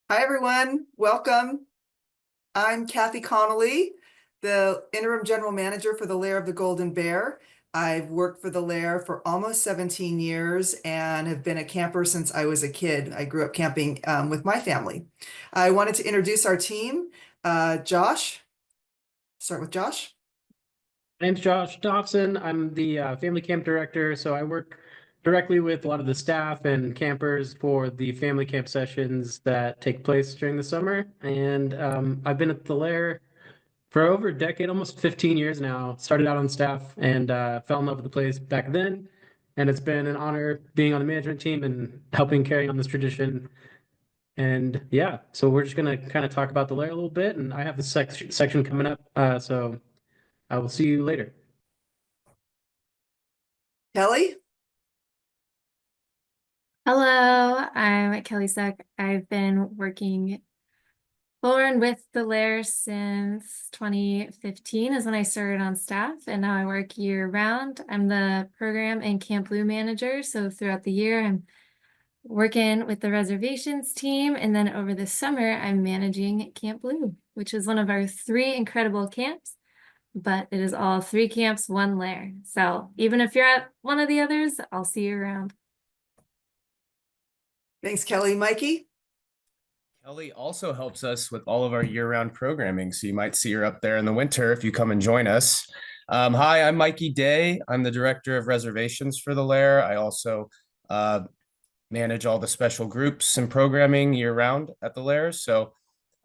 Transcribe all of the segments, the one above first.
Hi, everyone. Welcome. I'm Kathy Connolly, the interim general manager for the Lair of the Golden Bear. I've worked for the Lair for almost 17 years and have been a camper since I was a kid. I grew up camping with my family. I wanted to introduce our team. Josh, start with Josh. My name's Josh Dobson. I'm the family camp director, so I work directly with a lot of the staff and campers for the family camp sessions that take place during the summer. And I've been at the Lair for over a decade, almost 15 years now. Started out on staff and fell in love with the place back then. And it's been an honor being on the management team and helping carry on this tradition. And yeah, so we're just gonna kind of talk about the Lair a little bit, and I have the section coming up, so I will see you later. Kelly. Hello, I'm Kelly Suck. I've been working for and with the Lair since 2015 is when I started on staff, and now I work year round. I'm the program and Camp Blue manager, so throughout the year I'm working with the reservations team, and then over the summer I'm managing Camp Blue, which is one of our three incredible camps, but it is all three camps, one Lair. So even if you're at one of the others, I'll see you around. Thanks, Kelly. Mikey. Kelly also helps us with all of our year-round programming, so you might see her up there in the winter if you come and join us. Hi, I'm Mikey Day. I'm the director of reservations for the Lair. I also manage all the special groups and programming year-round at the Lair. So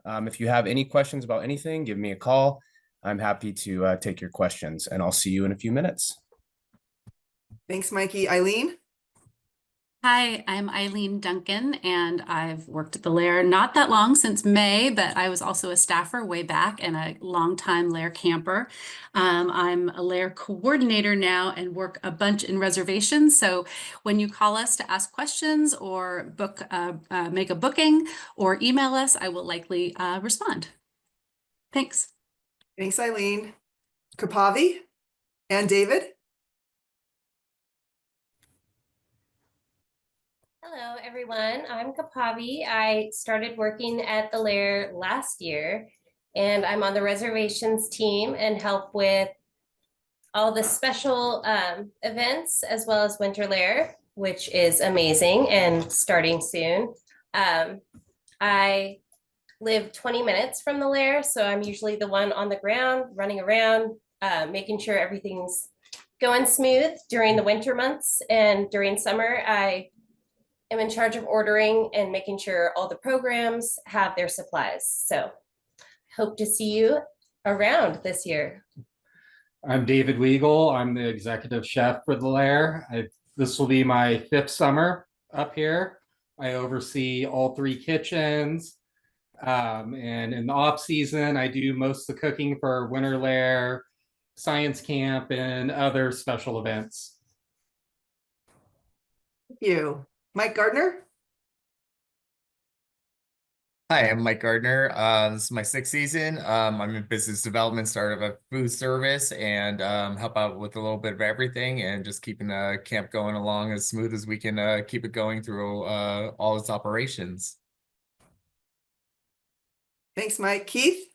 if you have any questions about anything, give me a call. I'm happy to take your questions, and I'll see you in a few minutes. Thanks, Mikey. Eileen. Hi, I'm Eileen Duncan, and I've worked at the Lair not that long, since May, but I was also a staffer way back and a longtime Lair camper. I'm a Lair coordinator now and work a bunch in reservations. So when you call us to ask questions or make a booking or email us, I will likely respond. Thanks. Thanks, Eileen. Kapavi and David. Hello, everyone. I'm Kapavi. I started working at the Lair last year, and I'm on the reservations team and help with all the special events as well as Winter Lair, which is amazing and starting soon. I live 20 minutes from the Lair, so I'm usually the one on the ground running around, making sure everything's going smooth during the winter months, and during summer, I am in charge of ordering and making sure all the programs have their supplies. So hope to see you around this year. I'm David Weigel. I'm the executive chef for the Lair. This will be my 5th summer up here. I oversee all 3 kitchens. And in the off season, I do most of the cooking for Winter Lair, Science Camp, and other special events. Thank you. Mike Gardner. Hi, I'm Mike Gardner. This is my 6th season. I'm in business development, started a food service, and help out with a little bit of everything and just keeping the camp going along as smooth as we can keep it going through all its operations. Thanks, Mike. Keith.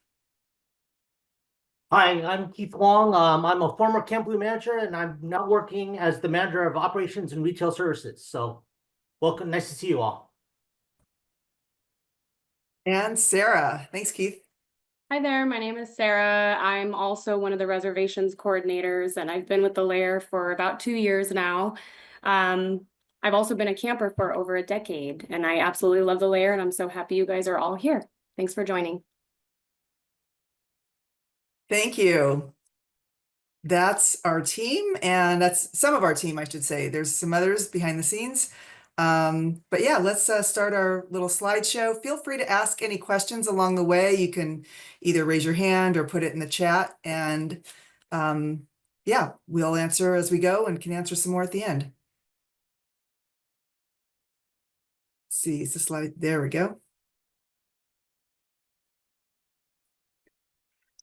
Hi, I'm Keith Long. I'm a former Camp Blue manager, and I'm now working as the manager of operations and retail services. So welcome. Nice to see you all. And Sarah. Thanks, Keith. Hi there, my name is Sarah. I'm also one of the reservations coordinators, and I've been with the Lair for about 2 years now. I've also been a camper for over a decade, and I absolutely love the Lair, and I'm so happy you guys are all here. Thanks for joining. Thank you. That's our team, and that's some of our team, I should say. There's some others behind the scenes. But yeah, let's start our little slideshow. Feel free to ask any questions along the way. You can either raise your hand or put it in the chat, and yeah, we'll answer as we go and can answer some more at the end. Let's see, is the slide, there we go.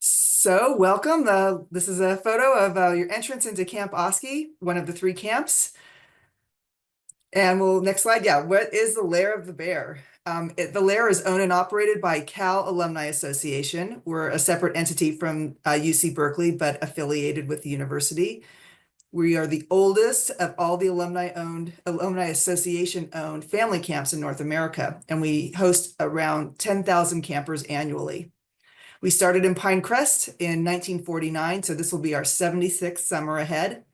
So welcome. This is a photo of your entrance into Camp Oski, one of the 3 camps. And next slide. Yeah, what is the Lair of the Bear? The Lair is owned and operated by Cal Alumni Association. We're a separate entity from UC Berkeley, but affiliated with the university. We are the oldest of all the Alumni Association owned family camps in North America, and we host around 10,000 campers annually. We started in Pinecrest in 1949, so this will be our 76th summer ahead.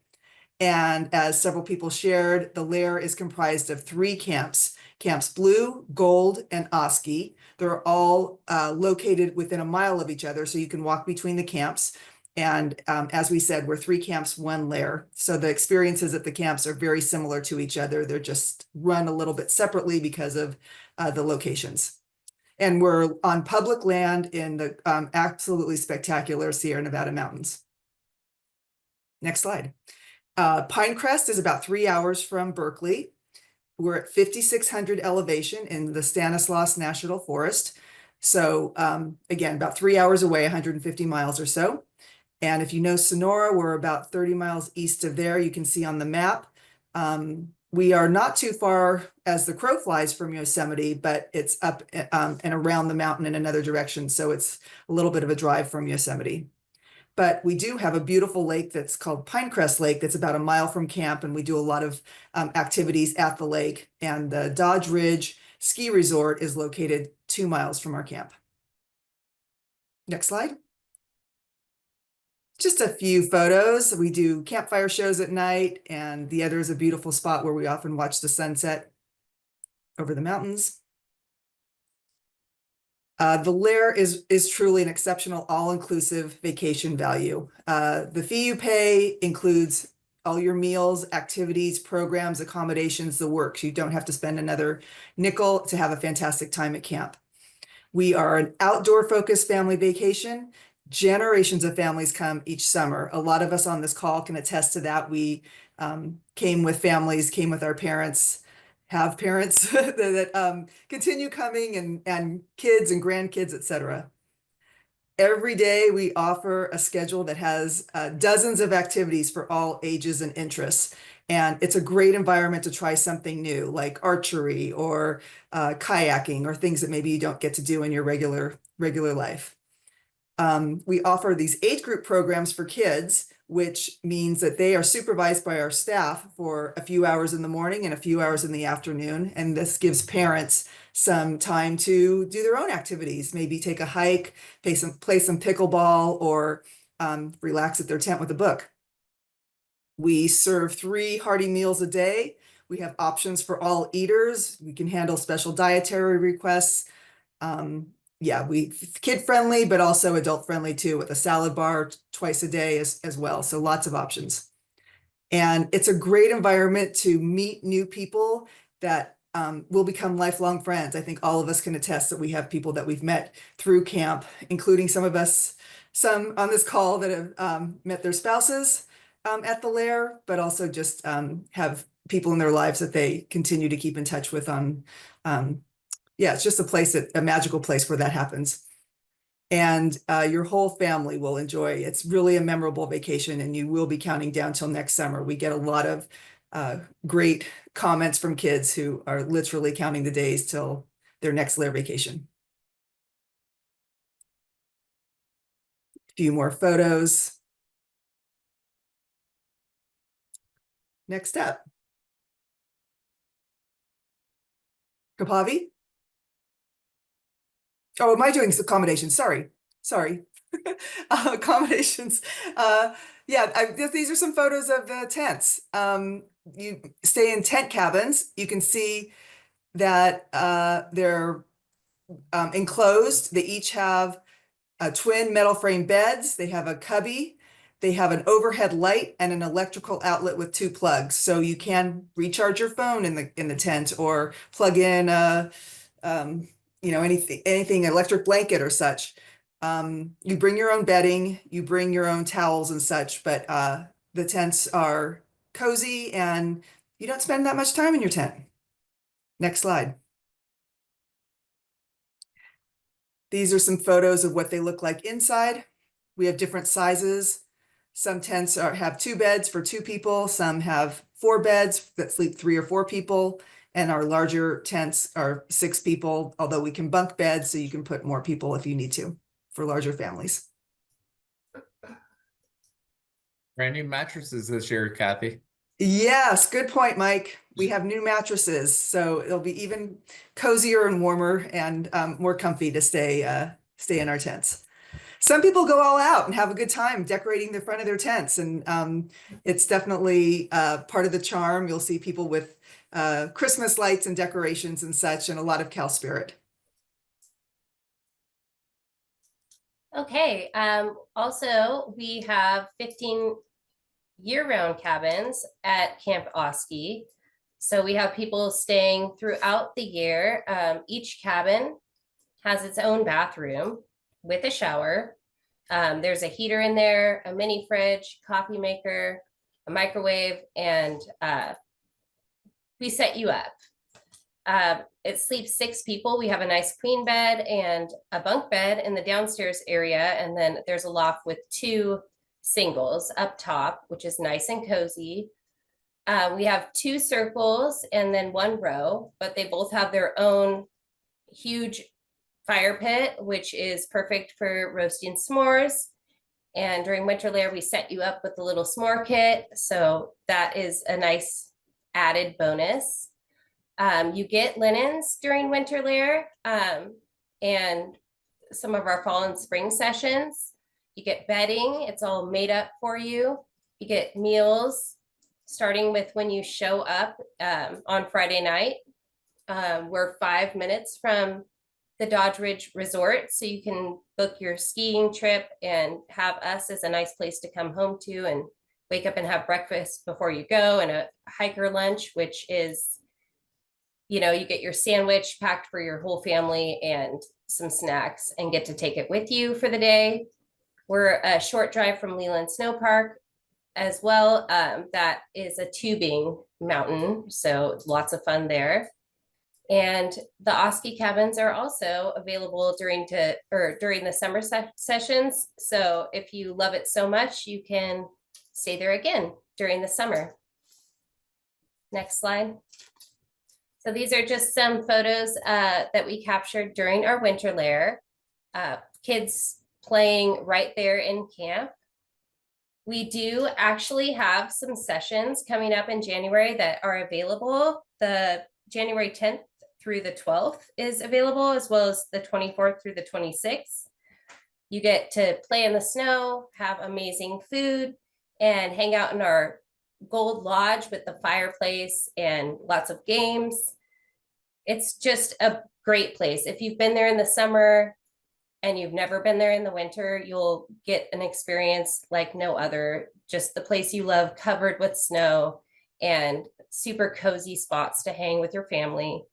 And as several people shared, the Lair is comprised of 3 camps, Camps Blue, Gold, and Oski. They're all located within a mile of each other, so you can walk between the camps. And as we said, we're 3 camps, 1 Lair. So the experiences at the camps are very similar to each other. They're just run a little bit separately because of the locations. And we're on public land in the absolutely spectacular Sierra Nevada mountains. Next slide. Pinecrest is about 3 hours from Berkeley. We're at 5,600 elevation in the Stanislaus National Forest. So again, about 3 hours away, 150 miles or so. And if you know Sonora, we're about 30 miles east of there. You can see on the map. We are not too far as the crow flies from Yosemite, but it's up and around the mountain in another direction. So it's a little bit of a drive from Yosemite. But we do have a beautiful lake that's called Pinecrest Lake that's about a mile from camp, and we do a lot of activities at the lake. And the Dodge Ridge Ski Resort is located 2 miles from our camp. Next slide. Just a few photos. We do campfire shows at night, and the other is a beautiful spot where we often watch the sunset over the mountains. The Lair is truly an exceptional all-inclusive vacation value. The fee you pay includes all your meals, activities, programs, accommodations, the works. You don't have to spend another nickel to have a fantastic time at camp. We are an outdoor-focused family vacation. Generations of families come each summer. A lot of us on this call can attest to that. We came with families, came with our parents, have parents that continue coming, and kids and grandkids, etc. Every day we offer a schedule that has dozens of activities for all ages and interests. And it's a great environment to try something new, like archery or kayaking, or things that maybe you don't get to do in your regular life. We offer these age group programs for kids, which means that they are supervised by our staff for a few hours in the morning and a few hours in the afternoon. And this gives parents some time to do their own activities, maybe take a hike, play some pickleball, or relax at their tent with a book. We serve 3 hearty meals a day. We have options for all eaters. We can handle special dietary requests. Yeah, we kid friendly, but also adult friendly too, with a salad bar twice a day as well. So lots of options. And it's a great environment to meet new people that will become lifelong friends. I think all of us can attest that we have people that we've met through camp, including some on this call that have met their spouses at the Lair, but also just have people in their lives that they continue to keep in touch with on yeah, it's just a magical place where that happens. And your whole family will enjoy. It's really a memorable vacation, and you will be counting down till next summer. We get a lot of great comments from kids who are literally counting the days till their next Lair vacation. A few more photos. Next up. Kapavi? Oh, am I doing accommodations? Sorry. Accommodations. Yeah, these are some photos of the tents. You stay in tent cabins. You can see that they're enclosed. They each have twin metal frame beds. They have a cubby. They have an overhead light and an electrical outlet with 2 plugs. So you can recharge your phone in the tent, or plug in anything electric blanket or such. You bring your own bedding, you bring your own towels and such, but the tents are cozy and you don't spend that much time in your tent. Next slide. These are some photos of what they look like inside. We have different sizes. Some tents have 2 beds for 2 people. Some have 4 beds that sleep 3 or 4 people. And our larger tents are 6 people, although we can bunk beds so you can put more people if you need to for larger families. Brand new mattresses this year, Kathy. Yes, good point, Mike. We have new mattresses, so it'll be even cozier and warmer and more comfy to stay in our tents. Some people go all out and have a good time decorating the front of their tents, and it's definitely part of the charm. You'll see people with Christmas lights and decorations and such, and a lot of Cal spirit. Okay, also we have 15 year-round cabins at Camp Oski. So we have people staying throughout the year. Each cabin has its own bathroom with a shower. There's a heater in there, a mini fridge, coffee maker, a microwave, and we set you up. It sleeps 6 people. We have a nice queen bed and a bunk bed in the downstairs area. And then there's a loft with 2 singles up top, which is nice and cozy. We have 2 circles and then 1 row, but they both have their own huge fire pit, which is perfect for roasting s'mores. And during Winter Lair, we set you up with a little s'more kit. So that is a nice added bonus. You get linens during Winter Lair and some of our fall and spring sessions. You get bedding, it's all made up for you. You get meals starting with when you show up on Friday night. We're 5 minutes from the Dodge Ridge Resort, so you can book your skiing trip and have us as a nice place to come home to and wake up and have breakfast before you go, and a hiker lunch, which is, you know, you get your sandwich packed for your whole family and some snacks and get to take it with you for the day. We're a short drive from Leland Snow Park as well. That is a tubing mountain, so lots of fun there. And the Oski cabins are also available during the summer sessions. So if you love it so much, you can stay there again during the summer. Next slide. So these are just some photos that we captured during our Winter Lair. Kids playing right there in camp. We do actually have some sessions coming up in January that are available. The January 10th through the 12th is available, as well as the 24th through the 26th. You get to play in the snow, have amazing food, and hang out in our Gold Lodge with the fireplace and lots of games. It's just a great place. If you've been there in the summer and you've never been there in the winter, you'll get an experience like no other. Just the place you love, covered with snow and super cozy spots to hang with your family.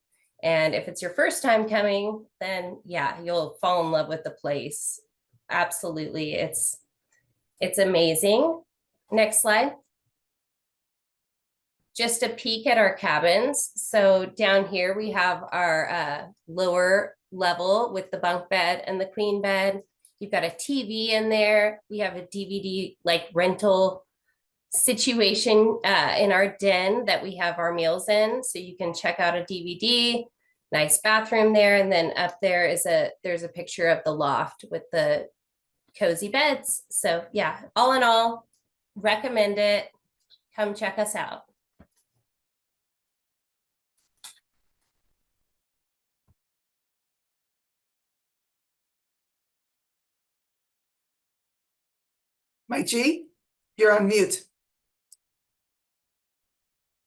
And if it's your first time coming, then yeah, you'll fall in love with the place. Absolutely. It's amazing. Next slide. Just a peek at our cabins. So down here we have our lower level with the bunk bed and the queen bed. You've got a TV in there. We have a DVD like rental situation in our den that we have our meals in, so you can check out a DVD. Nice bathroom there, and then up there is there's a picture of the loft with the cozy beds. So yeah, all in all, recommend it. Come check us out. Mike G, you're on mute.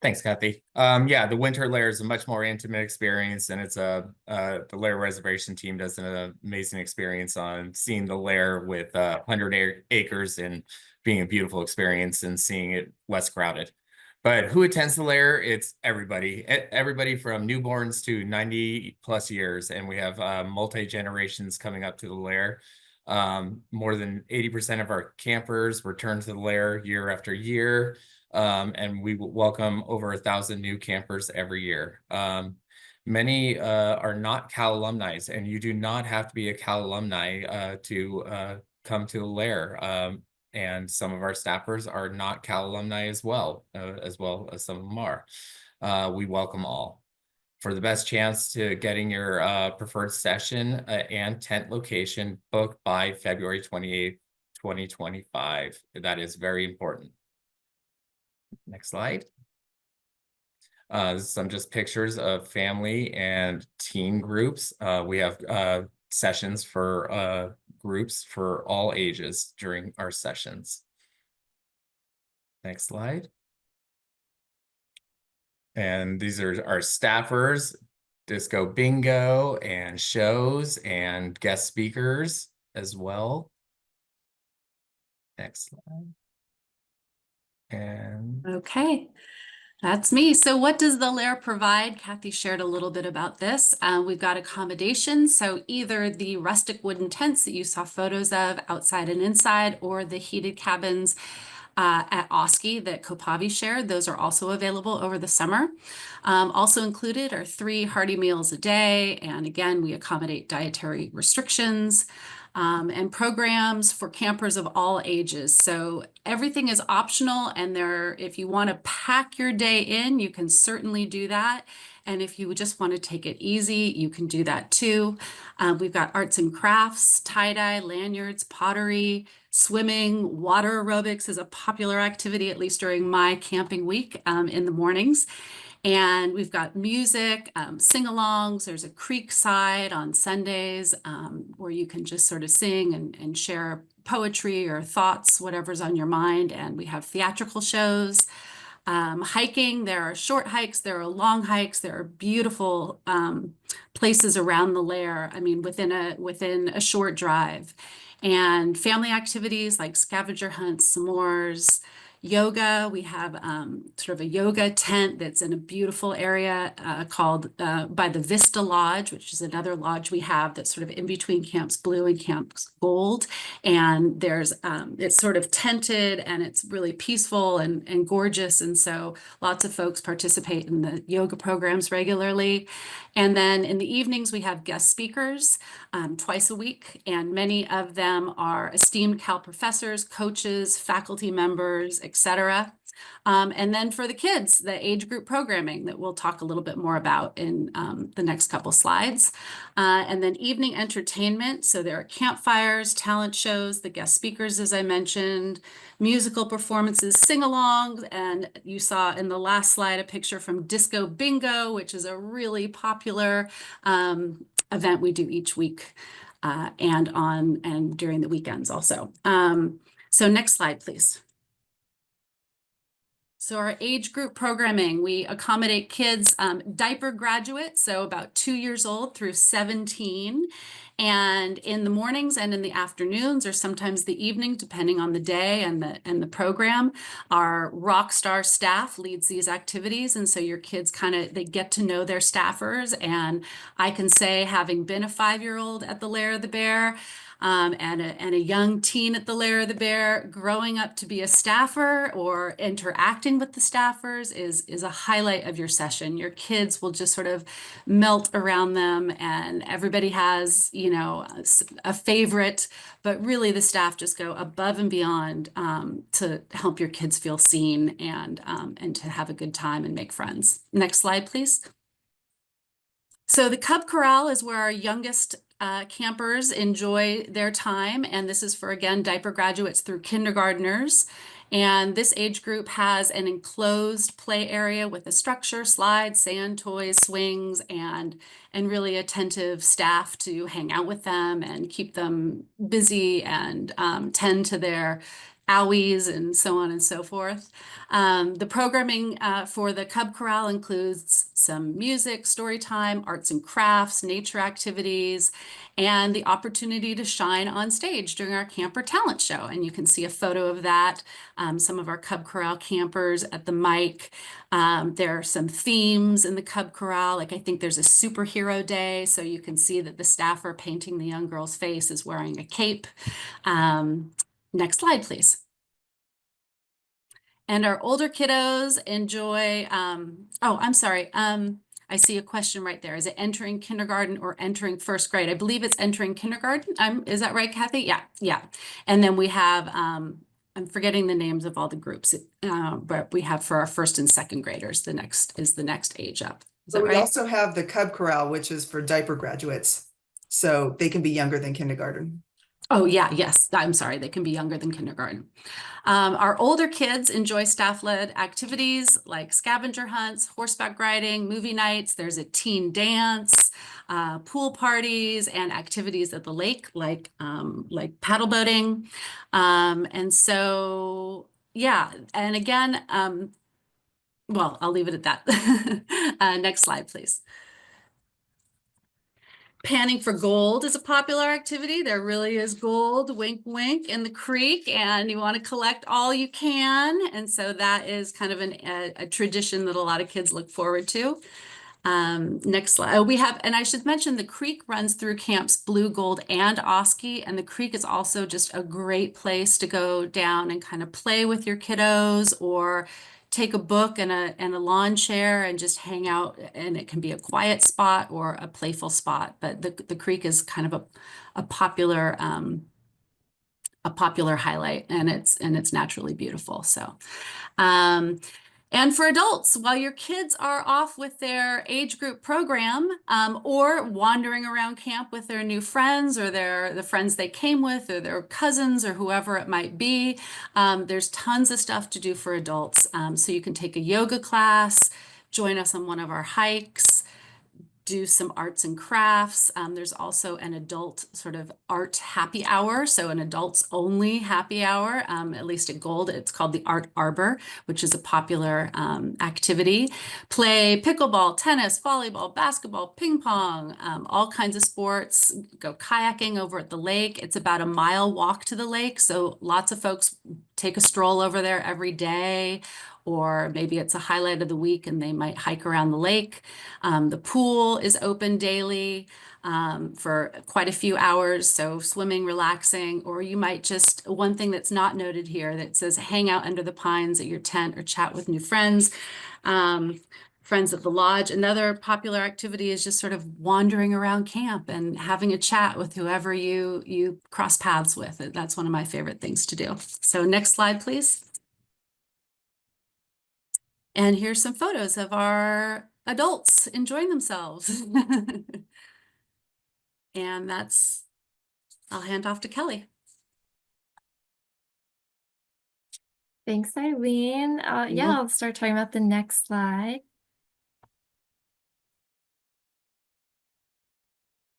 Thanks, Kathy. Yeah, the Winter Lair is a much more intimate experience, and it's the Lair reservation team does an amazing experience on seeing the Lair with 100 acres and being a beautiful experience and seeing it less crowded. But who attends the Lair? It's everybody from newborns to 90+ years, and we have multi-generations coming up to the Lair. More than 80% of our campers return to the Lair year after year. And we welcome over 1,000 new campers every year. Many are not Cal alumni, and you do not have to be a Cal alumni to come to the Lair. And some of our staffers are not Cal alumni as well as some of them are. We welcome all. For the best chance to getting your preferred session and tent location booked by February 28th, 2025. That is very important. Next slide. Some just pictures of family and teen groups. We have sessions for groups for all ages during our sessions. Next slide. And these are our staffers, disco bingo and shows and guest speakers as well. Next slide. And Okay. That's me. So what does the Lair provide? Kathy shared a little bit about this. We've got accommodations. So either the rustic wooden tents that you saw photos of outside and inside, or the heated cabins at Oski that Kopavi shared. Those are also available over the summer. Also included are 3 hearty meals a day. And again, we accommodate dietary restrictions. And programs for campers of all ages. So everything is optional, and if you want to pack your day in, you can certainly do that. And if you just want to take it easy, you can do that too. We've got arts and crafts, tie-dye, lanyards, pottery, swimming, water aerobics is a popular activity, at least during my camping week in the mornings. And we've got music, sing-alongs. There's a creek side on Sundays where you can just sort of sing and share poetry or thoughts, whatever's on your mind. And we have theatrical shows. Hiking, there are short hikes, there are long hikes, there are beautiful places around the Lair, I mean, within a short drive. And family activities like scavenger hunts, s'mores, yoga. We have sort of a yoga tent that's in a beautiful area called by the Vista Lodge, which is another lodge we have that's sort of in between Camps Blue and Camps Gold. And there's it's sort of tented and it's really peaceful and gorgeous. And so lots of folks participate in the yoga programs regularly. And then in the evenings, we have guest speakers twice a week, and many of them are esteemed Cal professors, coaches, faculty members, etc. And then for the kids, the age group programming that we'll talk a little bit more about in the next couple slides. And then evening entertainment. So there are campfires, talent shows, the guest speakers, as I mentioned, musical performances, sing-alongs. And you saw in the last slide a picture from Disco Bingo, which is a really popular event we do each week and during the weekends also. So next slide, please. So our age group programming, we accommodate kids, diaper graduates, so about 2 years old through 17. And in the mornings and in the afternoons, or sometimes the evening, depending on the day and the program, our rock star staff leads these activities. And so your kids they get to know their staffers. And I can say, having been a 5-year-old at the Lair of the Bear, and a young teen at the Lair of the Bear, growing up to be a staffer or interacting with the staffers is a highlight of your session. Your kids will just sort of melt around them, and everybody has, a favorite, but really the staff just go above and beyond to help your kids feel seen and to have a good time and make friends. Next slide, please. So the Cub Corral is where our youngest campers enjoy their time. And this is for, again, diaper graduates through kindergartners. And this age group has an enclosed play area with a structure, slides, sand, toys, swings, and really attentive staff to hang out with them and keep them busy and tend to their owies and so on and so forth. The programming for the Cub Corral includes some music, story time, arts and crafts, nature activities, and the opportunity to shine on stage during our camper talent show. And you can see a photo of that. Some of our Cub Corral campers at the mic. There are some themes in the Cub Corral. Like I think there's a superhero day. So you can see that the staffer painting the young girl's face is wearing a cape. Next slide, please. And our older kiddos enjoy, I'm sorry. I see a question right there. Is it entering kindergarten or entering first grade? I believe it's entering kindergarten. Is that right, Kathy? Yeah. And then we have I'm forgetting the names of all the groups, but we have for our first and second graders, the next age up. Is But that we right? also have the Cub Corral, which is for diaper graduates. So they can be younger than kindergarten. Oh, yeah, yes. I'm sorry. They can be younger than kindergarten. Our older kids enjoy staff-led activities like scavenger hunts, horseback riding, movie nights. There's a teen dance, pool parties, and activities at the lake like paddle boating. And so, yeah. And again, well, I'll leave it at that. Next slide, please. Panning for gold is a popular activity. There really is gold, wink, wink, in the creek, and you want to collect all you can. And so that is kind of a tradition that a lot of kids look forward to. Next slide. Oh, we have, and I should mention the creek runs through camps Blue, Gold, and Oski, and the creek is also just a great place to go down and kind of play with your kiddos or take a book and a lawn chair and just hang out. And it can be a quiet spot or a playful spot, but the creek is kind of a popular highlight, and it's naturally beautiful. So and for adults, while your kids are off with their age group program or wandering around camp with their new friends or the friends they came with or their cousins or whoever it might be, there's tons of stuff to do for adults. So you can take a yoga class, join us on one of our hikes, do some arts and crafts. There's also an adult sort of art happy hour. So an adults only happy hour, at least at Gold, it's called the Art Arbor, which is a popular activity. Play pickleball, tennis, volleyball, basketball, ping pong, all kinds of sports. Go kayaking over at the lake. It's about a mile walk to the lake. So lots of folks take a stroll over there every day, or maybe it's a highlight of the week and they might hike around the lake. The pool is open daily for quite a few hours, so swimming, relaxing, or you might just, one thing that's not noted here that says hang out under the pines at your tent or chat with new friends. Friends at the lodge. Another popular activity is just sort of wandering around camp and having a chat with whoever you cross paths with. That's one of my favorite things to do. So next slide, please. And here's some photos of our adults enjoying themselves. And I'll hand off to Kelly. Thanks, Eileen. Yeah, I'll start talking about the next slide.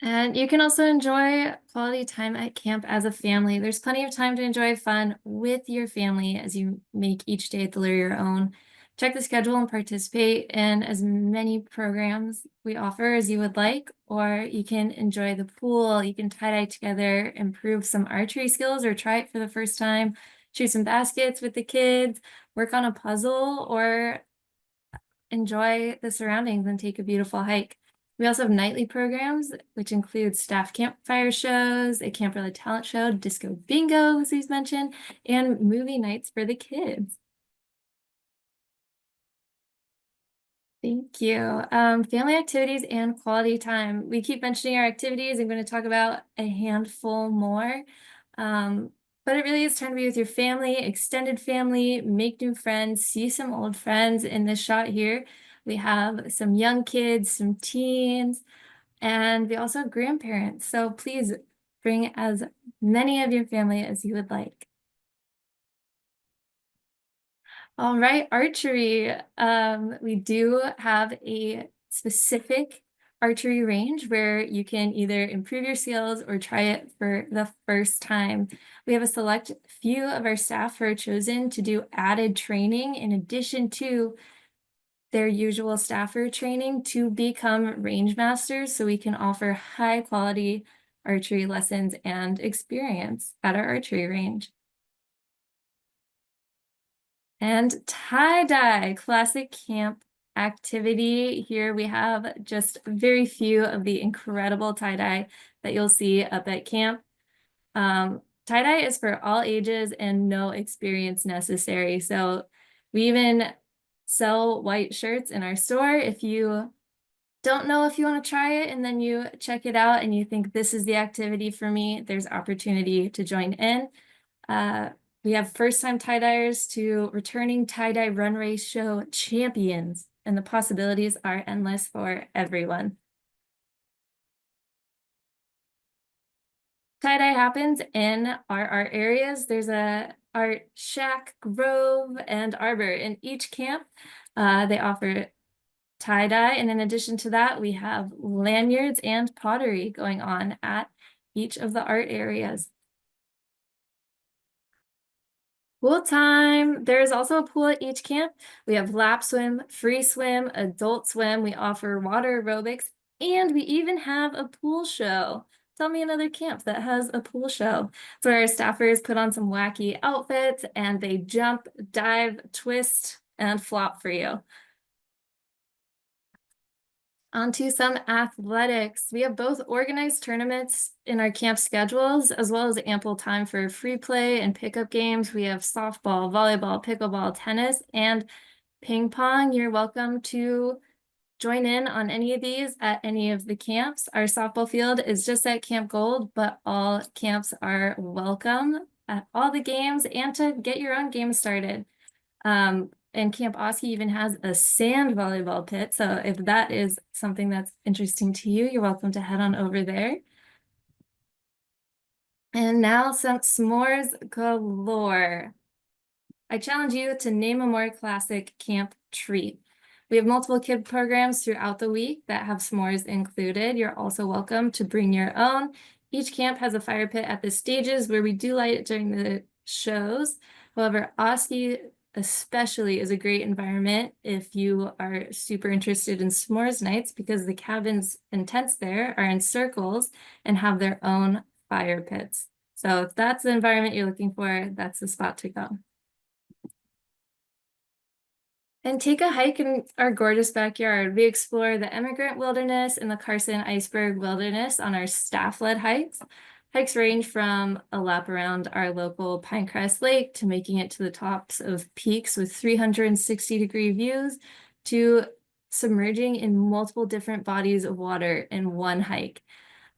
And you can also enjoy quality time at camp as a family. There's plenty of time to enjoy fun with your family as you make each day at the Lair your own. Check the schedule and participate in as many programs we offer as you would like, or you can enjoy the pool, you can tie-dye together, improve some archery skills, or try it for the first time, shoot some baskets with the kids, work on a puzzle, or enjoy the surroundings and take a beautiful hike. We also have nightly programs, which include staff campfire shows, a camp-related talent show, disco bingo, as we've mentioned, and movie nights for the kids. Thank you. Family activities and quality time. We keep mentioning our activities. I'm going to talk about a handful more. But it really is time to be with your family, extended family, make new friends, see some old friends. In this shot here, we have some young kids, some teens, and we also have grandparents. So please bring as many of your family as you would like. All right, archery. We do have a specific archery range where you can either improve your skills or try it for the first time. We have a select few of our staff who are chosen to do added training in addition to their usual staffer training to become range masters, so we can offer high quality archery lessons and experience at our archery range. And tie-dye, classic camp activity. Here we have just very few of the incredible tie-dye that you'll see up at camp. Tie-dye is for all ages and no experience necessary. So we even sell white shirts in our store. If you don't know if you want to try it and then you check it out and you think this is the activity for me, there's opportunity to join in. We have first-time tie-dyers to returning tie-dye runway show champions, and the possibilities are endless for everyone. Tie-dye happens in our art areas. There's a art shack, grove, and arbor in each camp. They offer tie-dye, and in addition to that, we have lanyards and pottery going on at each of the art areas. Pool time. There's also a pool at each camp. We have lap swim, free swim, adult swim. We offer water aerobics, and we even have a pool show. Tell me another camp that has a pool show. So our staffers put on some wacky outfits and they jump, dive, twist, and flop for you. On to some athletics. We have both organized tournaments in our camp schedules, as well as ample time for free play and pickup games. We have softball, volleyball, pickleball, tennis, and ping pong. You're welcome to join in on any of these at any of the camps. Our softball field is just at Camp Gold, but all camps are welcome at all the games and to get your own game started. And Camp Oski even has a sand volleyball pit. So if that is something that's interesting to you, you're welcome to head on over there. And now some s'mores galore. I challenge you to name a more classic camp treat. We have multiple kid programs throughout the week that have s'mores included. You're also welcome to bring your own. Each camp has a fire pit at the stages where we do light it during the shows. However, Oski especially is a great environment if you are super interested in s'mores nights, because the cabins and tents there are in circles and have their own fire pits. So if that's the environment you're looking for, that's the spot to go. And take a hike in our gorgeous backyard. We explore the Emigrant Wilderness and the Carson Iceberg Wilderness on our staff-led hikes. Hikes range from a lap around our local Pinecrest Lake to making it to the tops of peaks with 360-degree views to submerging in multiple different bodies of water in one hike.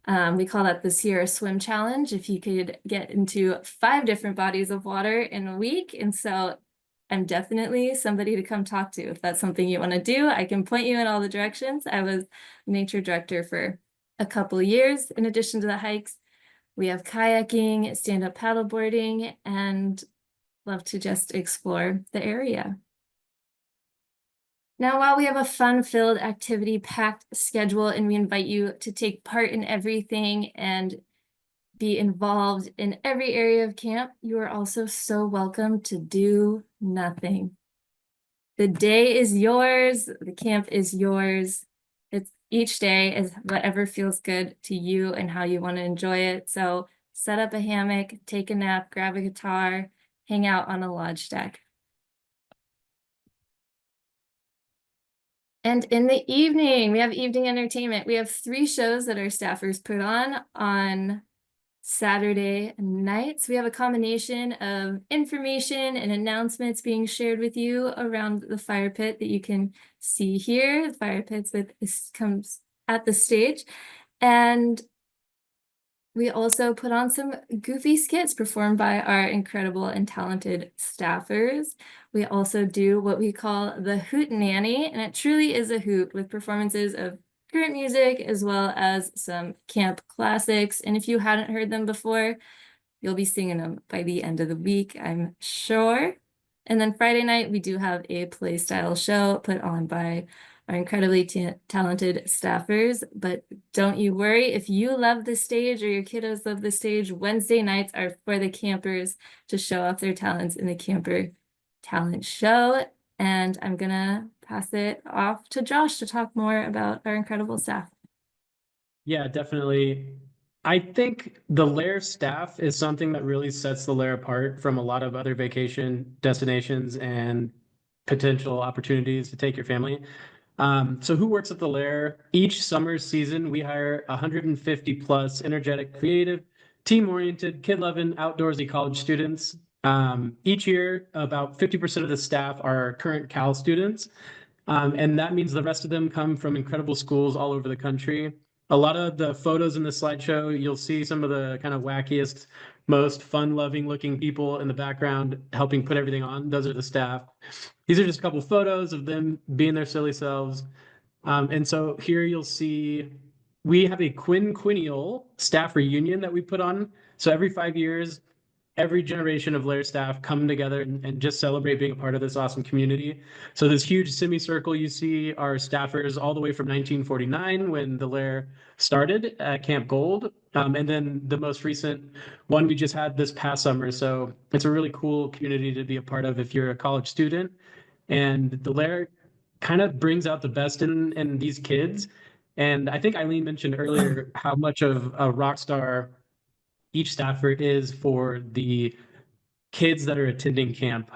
We call that the Sierra Swim Challenge, if you could get into 5 different bodies of water in a week. And so I'm definitely somebody to come talk to. If that's something you want to do, I can point you in all the directions. I was nature director for a couple of years. In addition to the hikes, we have kayaking, stand-up paddleboarding, and love to just explore the area. Now, while we have a fun-filled, activity-packed schedule and we invite you to take part in everything and be involved in every area of camp, you are also so welcome to do nothing. The day is yours, the camp is yours. Each day is whatever feels good to you and how you want to enjoy it. So set up a hammock, take a nap, grab a guitar, hang out on a lodge deck. And in the evening, we have evening entertainment. We have 3 shows that our staffers put on Saturday nights. We have a combination of information and announcements being shared with you around the fire pit that you can see here. The fire pits comes at the stage. And we also put on some goofy skits performed by our incredible and talented staffers. We also do what we call the Hoot Nanny, and it truly is a hoot with performances of current music as well as some camp classics. And if you hadn't heard them before, you'll be singing them by the end of the week, I'm sure. And then Friday night, we do have a play style show put on by our incredibly talented staffers. But don't you worry, if you love the stage or your kiddos love the stage, Wednesday nights are for the campers to show off their talents in the Camper Talent Show. And I'm gonna pass it off to Josh to talk more about our incredible staff. Yeah, definitely. I think the Lair staff is something that really sets the Lair apart from a lot of other vacation destinations and potential opportunities to take your family. So who works at the Lair? Each summer season, we hire 150 plus energetic, creative, team-oriented, kid-loving, outdoorsy college students. Each year, about 50% of the staff are current Cal students. And that means the rest of them come from incredible schools all over the country. A lot of the photos in the slideshow, you'll see some of the kind of wackiest, most fun-loving looking people in the background helping put everything on. Those are the staff. These are just a couple photos of them being their silly selves. And so here you'll see we have a quinquennial staff reunion that we put on. So every 5 years, every generation of Lair staff come together and just celebrate being a part of this awesome community. So this huge semicircle you see are staffers all the way from 1949 when the Lair started at Camp Gold. And then the most recent one we just had this past summer. So it's a really cool community to be a part of if you're a college student. And the Lair kind of brings out the best in these kids. And I think Eileen mentioned earlier how much of a rock star each staffer is for the kids that are attending camp.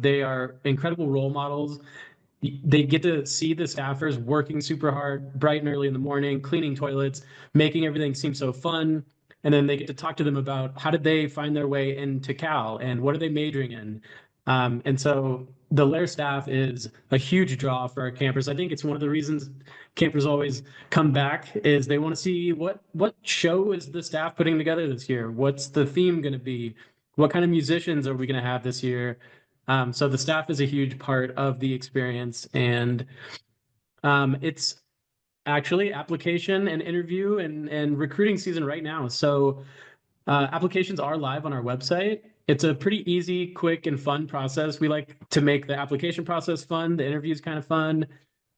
They are incredible role models. They get to see the staffers working super hard, bright and early in the morning, cleaning toilets, making everything seem so fun. And then they get to talk to them about how did they find their way into Cal and what are they majoring in. And so the Lair staff is a huge draw for our campers. I think it's one of the reasons campers always come back is they want to see what show is the staff putting together this year? What's the theme going to be? What kind of musicians are we going to have this year? So the staff is a huge part of the experience, and it's actually application and interview and recruiting season right now. So applications are live on our website. It's a pretty easy, quick, and fun process. We like to make the application process fun. The interview is kind of fun.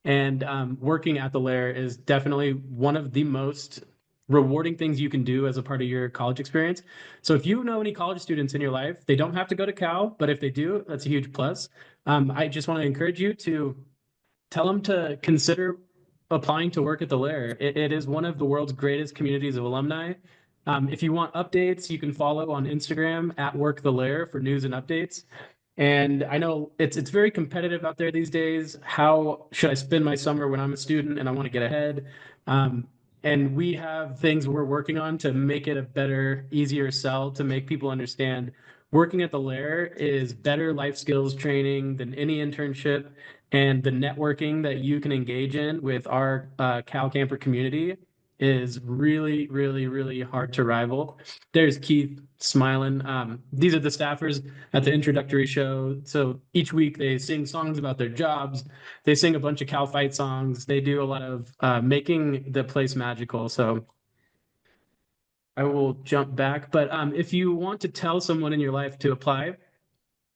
And working at the Lair is definitely one of the most rewarding things you can do as a part of your college experience. So if you know any college students in your life, they don't have to go to Cal, but if they do, that's a huge plus. I just want to encourage you to tell them to consider applying to work at the Lair. It is one of the world's greatest communities of alumni. If you want updates, you can follow on Instagram at Work the Lair for news and updates. And I know it's very competitive out there these days. How should I spend my summer when I'm a student and I want to get ahead? And we have things we're working on to make it a better, easier sell, to make people understand working at the Lair is better life skills training than any internship, and the networking that you can engage in with our Cal Camper community is really, really, really hard to rival. There's Keith smiling. These are the staffers at the introductory show. So each week they sing songs about their jobs. They sing a bunch of Cal Fight songs. They do a lot of making the place magical. So I will jump back. But if you want to tell someone in your life to apply,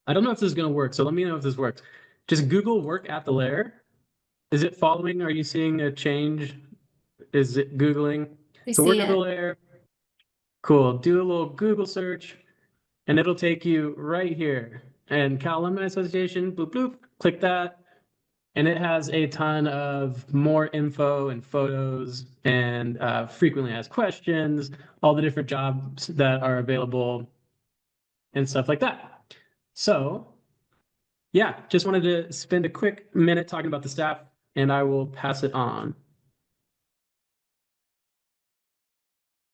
I don't know if this is going to work. So let me know if this works. Just Google work at the Lair. Is it following? Are you seeing a change? Is it Googling? We So work see at the it. Lair. Cool. Do a little Google search and it'll take you right here. And Cal Alumni Association, bloop, bloop, click that. And it has a ton of more info and photos and frequently asked questions, all the different jobs that are available and stuff like that. So yeah, just wanted to spend a quick minute talking about the staff and I will pass it on.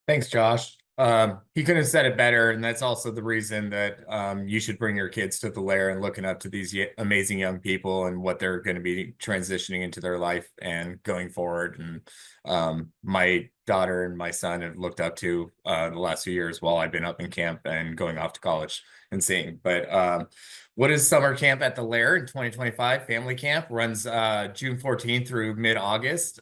Thanks, Josh. He couldn't have said it better, and that's also the reason that you should bring your kids to the Lair and looking up to these amazing young people and what they're going to be transitioning into their life and going forward. And my daughter and my son have looked up to the last few years while I've been up in camp and going off to college and seeing. But what is summer camp at the Lair in 2025? Family camp runs June 14th through mid-August.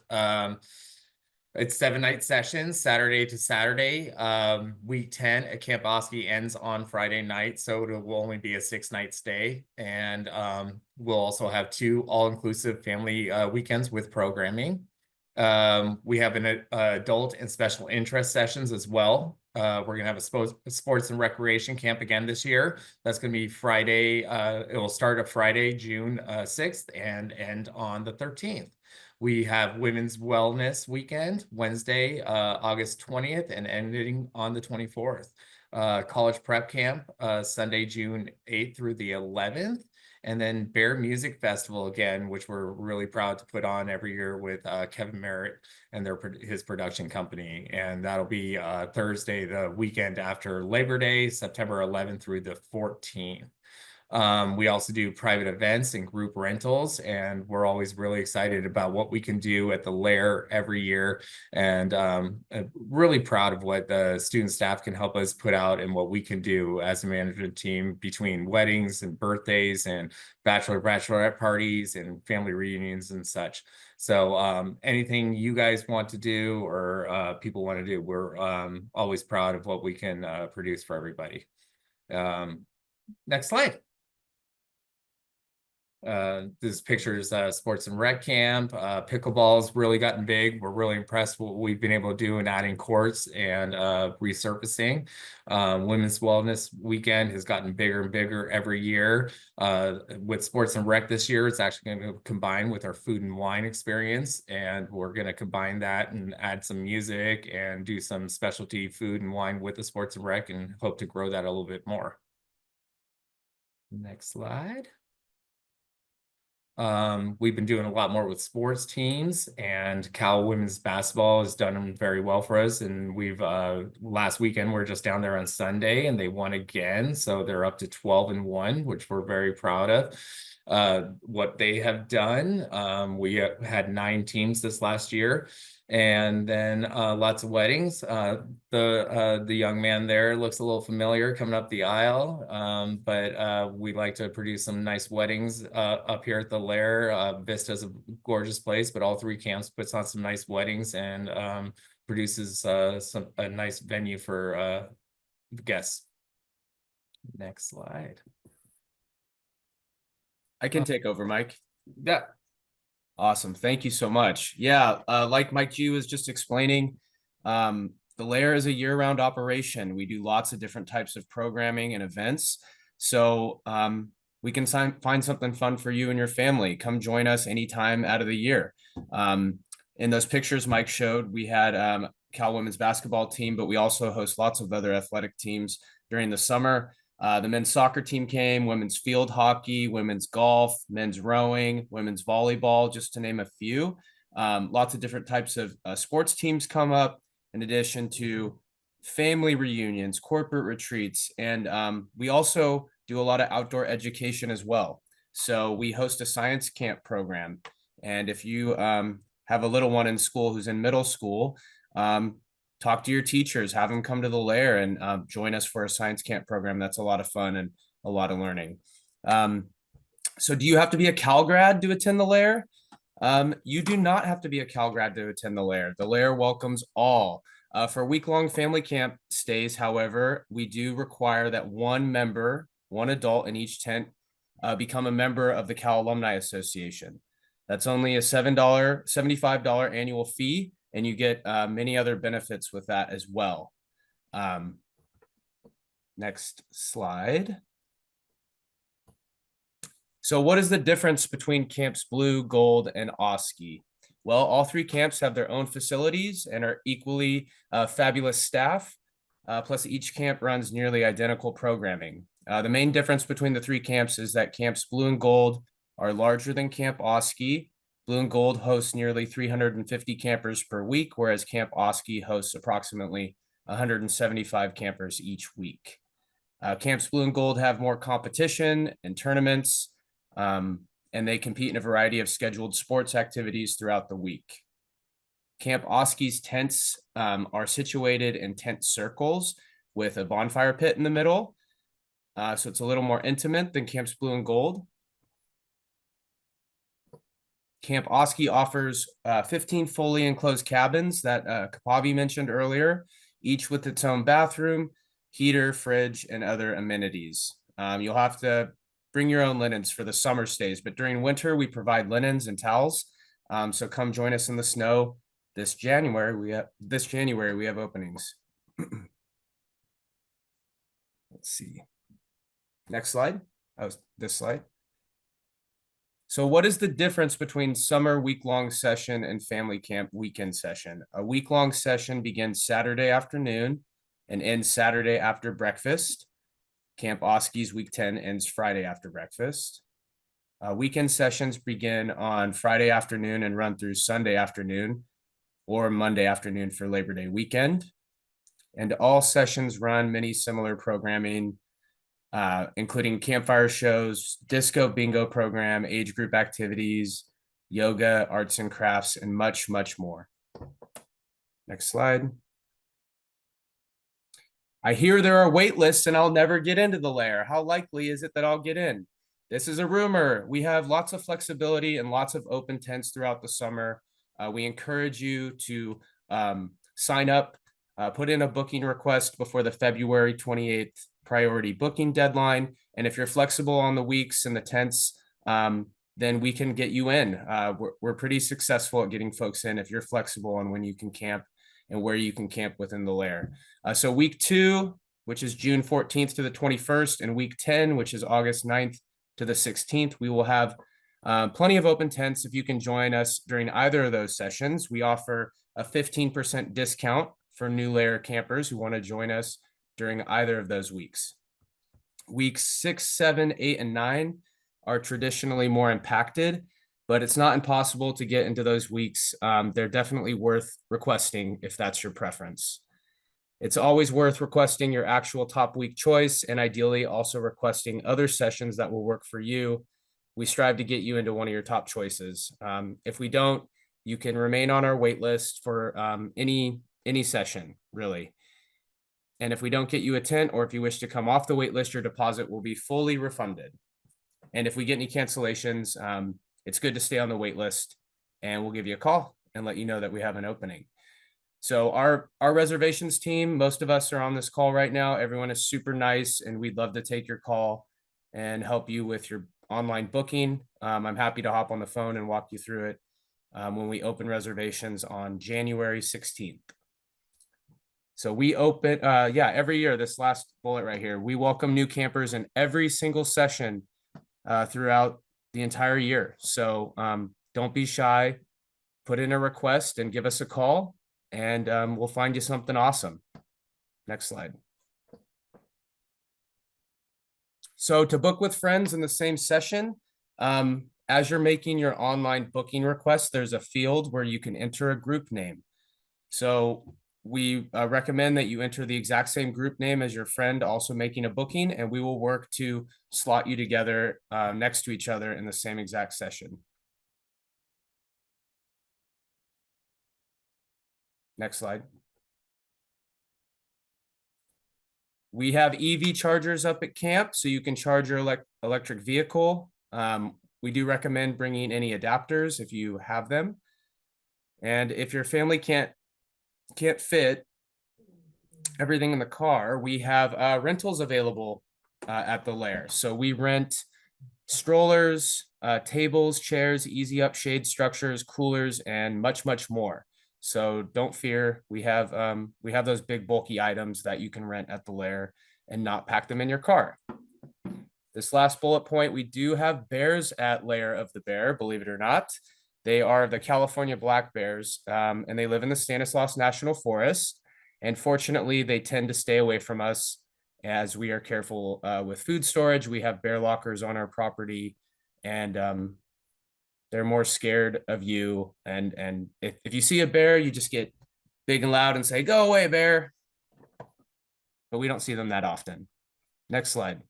It's 7-night sessions, Saturday to Saturday. Week 10 at Camp Oski ends on Friday night, so it will only be a 6-night stay. And we'll also have 2 all-inclusive family weekends with programming. We have an adult and special interest sessions as well. We're going to have a sports and recreation camp again this year. That's going to be Friday. It will start on Friday, June 6th and end on the 13th. We have Women's Wellness Weekend, Wednesday, August 20th, and ending on the 24th. College Prep Camp, Sunday, June 8th through the 11th. And then Bear Music Festival again, which we're really proud to put on every year with Kevin Merritt and his production company. And that'll be Thursday, the weekend after Labor Day, September 11th through the 14th. We also do private events and group rentals, and we're always really excited about what we can do at the Lair every year. And really proud of what the student staff can help us put out and what we can do as a management team between weddings and birthdays and bachelorette parties and family reunions and such. So anything you guys want to do or people want to do, we're always proud of what we can produce for everybody. Next slide. This pictures sports and rec camp. Pickleball's really gotten big. We're really impressed with what we've been able to do in adding courts and resurfacing. Women's Wellness Weekend has gotten bigger and bigger every year. With sports and rec this year, it's actually going to combine with our food and wine experience, and we're going to combine that and add some music and do some specialty food and wine with the sports and rec, and hope to grow that a little bit more. Next slide. We've been doing a lot more with sports teams, and Cal women's basketball has done very well for us. And we've last weekend we were just down there on Sunday, and they won again, so they're up to 12-1, which we're very proud of. What they have done. We had 9 teams this last year, and then lots of weddings. The young man there looks a little familiar coming up the aisle, but we like to produce some nice weddings up here at the Lair. Vista's a gorgeous place, but all 3 camps puts on some nice weddings and produces a nice venue for guests. Next slide. I can take over, Mike. Yeah. Awesome. Thank you so much. Yeah, like Mike G was just explaining, the Lair is a year-round operation. We do lots of different types of programming and events. So we can find something fun for you and your family. Come join us anytime out of the year. In those pictures Mike showed, we had Cal women's basketball team, but we also host lots of other athletic teams during the summer. The men's soccer team came, women's field hockey, women's golf, men's rowing, women's volleyball, just to name a few. Lots of different types of sports teams come up, in addition to family reunions, corporate retreats, and we also do a lot of outdoor education as well. So we host a science camp program. And if you have a little one in school who's in middle school, talk to your teachers, have them come to the Lair and join us for a science camp program. That's a lot of fun and a lot of learning. So do you have to be a Cal grad to attend the Lair? You do not have to be a Cal grad to attend the Lair. The Lair welcomes all. For week-long family camp stays, however, we do require that one member, one adult in each tent, become a member of the Cal Alumni Association. That's only a $75 annual fee, and you get many other benefits with that as well. Next slide. So what is the difference between Camps Blue, Gold, and Oski? Well, all 3 camps have their own facilities and are equally fabulous staff. Plus each camp runs nearly identical programming. The main difference between the 3 camps is that Camps Blue and Gold are larger than Camp Oski. Blue and Gold hosts nearly 350 campers per week, whereas Camp Oski hosts approximately 175 campers each week. Camps Blue and Gold have more competition and tournaments, and they compete in a variety of scheduled sports activities throughout the week. Camp Oski's tents are situated in tent circles with a bonfire pit in the middle. So it's a little more intimate than Camps Blue and Gold. Camp Oski offers 15 fully enclosed cabins that Kapavi mentioned earlier, each with its own bathroom, heater, fridge, and other amenities. You'll have to bring your own linens for the summer stays, but during winter, we provide linens and towels. So come join us in the snow this January. We have openings. Let's see. Next slide. Oh, this slide. So what is the difference between summer week-long session and family camp weekend session? A week-long session begins Saturday afternoon and ends Saturday after breakfast. Camp Oski's week 10 ends Friday after breakfast. Weekend sessions begin on Friday afternoon and run through Sunday afternoon or Monday afternoon for Labor Day weekend. And all sessions run many similar programming including campfire shows, disco bingo program, age group activities, yoga, arts and crafts, and much, much more. Next slide. I hear there are wait lists and I'll never get into the Lair. How likely is it that I'll get in? This is a rumor. We have lots of flexibility and lots of open tents throughout the summer. We encourage you to sign up, put in a booking request before the February 28th priority booking deadline. And if you're flexible on the weeks and the tents, then we can get you in. We're pretty successful at getting folks in if you're flexible on when you can camp and where you can camp within the Lair. So week 2, which is June 14th to the 21st, and week 10, which is August 9th to the 16th, we will have plenty of open tents. If you can join us during either of those sessions, we offer a 15% discount for new Lair campers who want to join us during either of those weeks. Weeks 6, 7, 8, and 9 are traditionally more impacted, but it's not impossible to get into those weeks. They're definitely worth requesting if that's your preference. It's always worth requesting your actual top week choice, and ideally also requesting other sessions that will work for you. We strive to get you into one of your top choices. If we don't, you can remain on our wait list for any session, really. And if we don't get you a tent, or if you wish to come off the wait list, your deposit will be fully refunded. And if we get any cancellations, it's good to stay on the wait list, and we'll give you a call and let you know that we have an opening. So our reservations team, most of us are on this call right now. Everyone is super nice, and we'd love to take your call and help you with your online booking. I'm happy to hop on the phone and walk you through it when we open reservations on January 16th. So we open, every year, this last bullet right here, we welcome new campers in every single session throughout the entire year. So don't be shy, put in a request and give us a call, and we'll find you something awesome. Next slide. So to book with friends in the same session, as you're making your online booking request, there's a field where you can enter a group name. So we recommend that you enter the exact same group name as your friend also making a booking, and we will work to slot you together next to each other in the same exact session. Next slide. We have EV chargers up at camp, so you can charge your electric vehicle. We do recommend bringing any adapters if you have them. And if your family can't fit everything in the car, we have rentals available at the Lair. So we rent strollers, tables, chairs, easy up shade structures, coolers, and much, much more. So don't fear, we have those big bulky items that you can rent at the Lair and not pack them in your car. This last bullet point, we do have bears at Lair of the Bear, believe it or not. They are the California black bears, and they live in the Stanislaus National Forest. And fortunately, they tend to stay away from us as we are careful with food storage. We have bear lockers on our property, and they're more scared of you. And if you see a bear, you just get big and loud and say, "Go away, bear." But we don't see them that often. Next slide.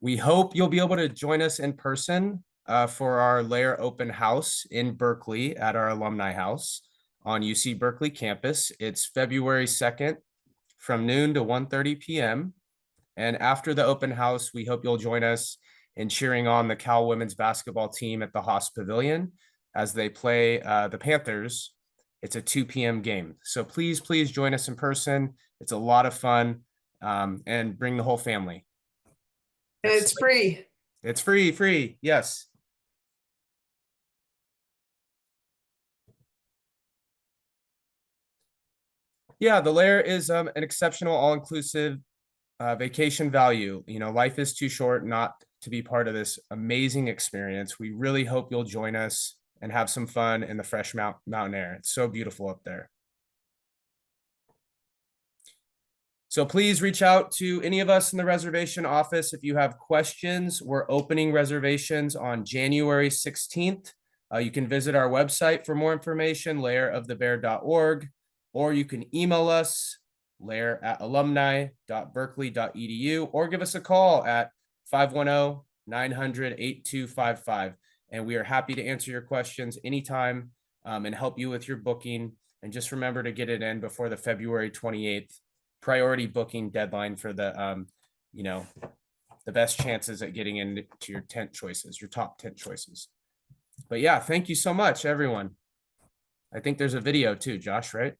We hope you'll be able to join us in person for our Lair open house in Berkeley at our alumni house on UC Berkeley campus. It's February 2nd from noon to 1:30 p.m. And after the open house, we hope you'll join us in cheering on the Cal women's basketball team at the Haas Pavilion as they play the Panthers. It's a 2 p.m. game. So please join us in person. It's a lot of fun, and bring the whole family. And it's free. It's free. Yes. Yeah, the Lair is an exceptional, all-inclusive vacation value. You know, life is too short not to be part of this amazing experience. We really hope you'll join us and have some fun in the fresh mountain air. It's so beautiful up there. So please reach out to any of us in the reservation office if you have questions. We're opening reservations on January 16th. You can visit our website for more information, lairofthebear.org, or you can email us lair@alumni.berkeley.edu, or give us a call at 510-900-8255. And we are happy to answer your questions anytime and help you with your booking. And just remember to get it in before the February 28th priority booking deadline for the, the best chances at getting into your tent choices, your top tent choices. But yeah, thank you so much, everyone. I think there's a video too, Josh, right?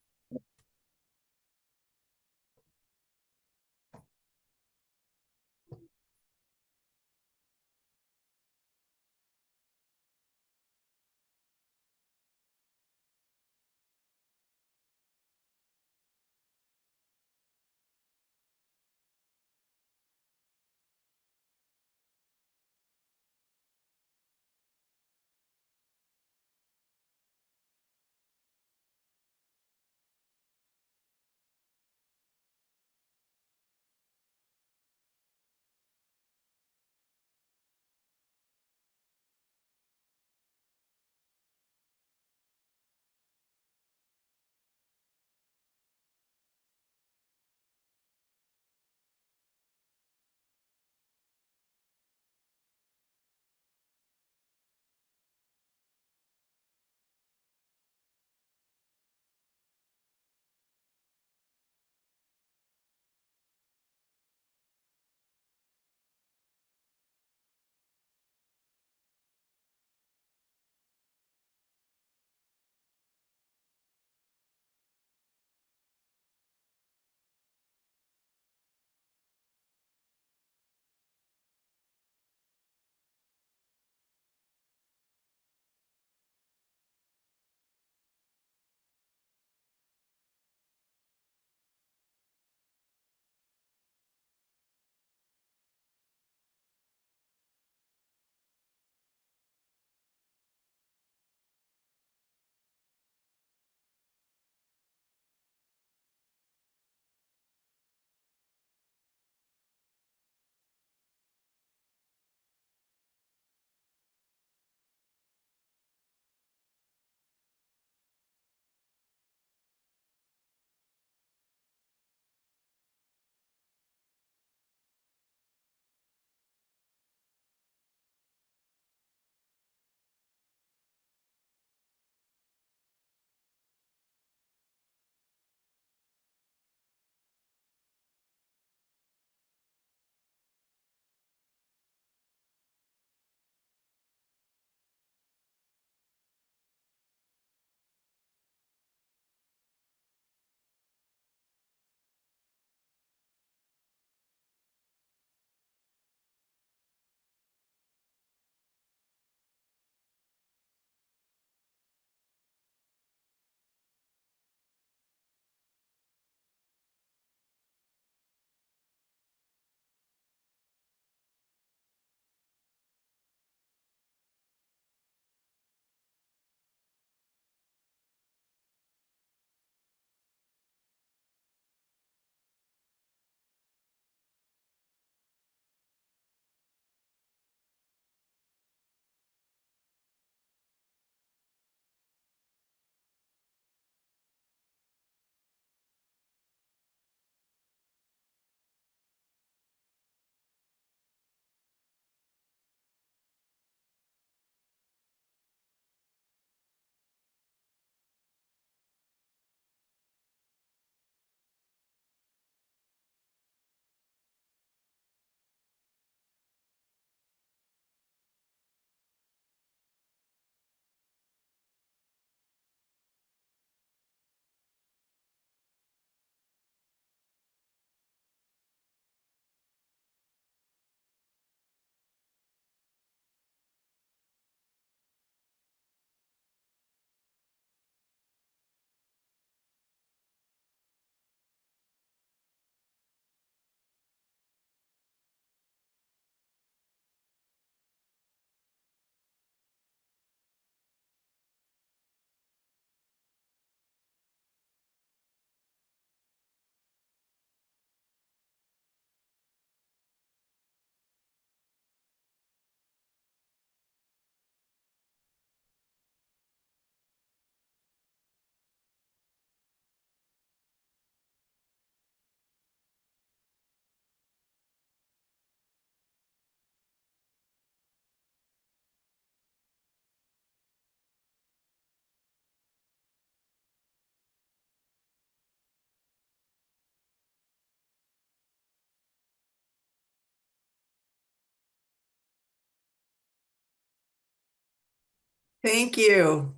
Thank you.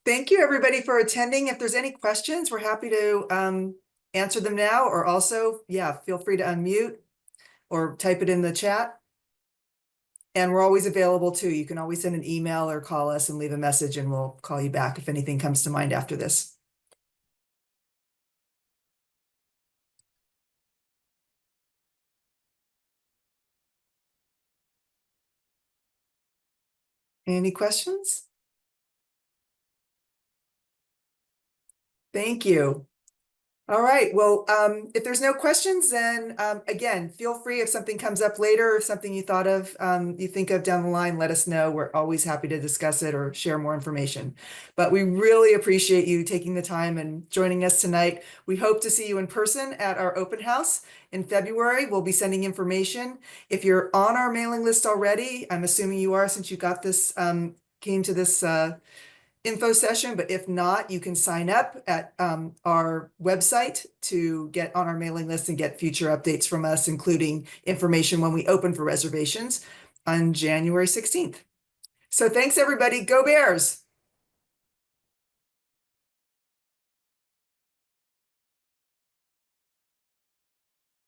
Thank you, everybody, for attending. If there's any questions, we're happy to answer them now, or also, yeah, feel free to unmute or type it in the chat. And we're always available too. You can always send an email or call us and leave a message, and we'll call you back if anything comes to mind after this. Any questions? Thank you. All right. Well, if there's no questions, then again, feel free if something comes up later, if something you thought of, you think of down the line, let us know. We're always happy to discuss it or share more information. But we really appreciate you taking the time and joining us tonight. We hope to see you in person at our open house in February. We'll be sending information. If you're on our mailing list already, I'm assuming you are since you got this, came to this info session, but if not, you can sign up at our website to get on our mailing list and get future updates from us, including information when we open for reservations on January 16th. So thanks, everybody. Go Bears!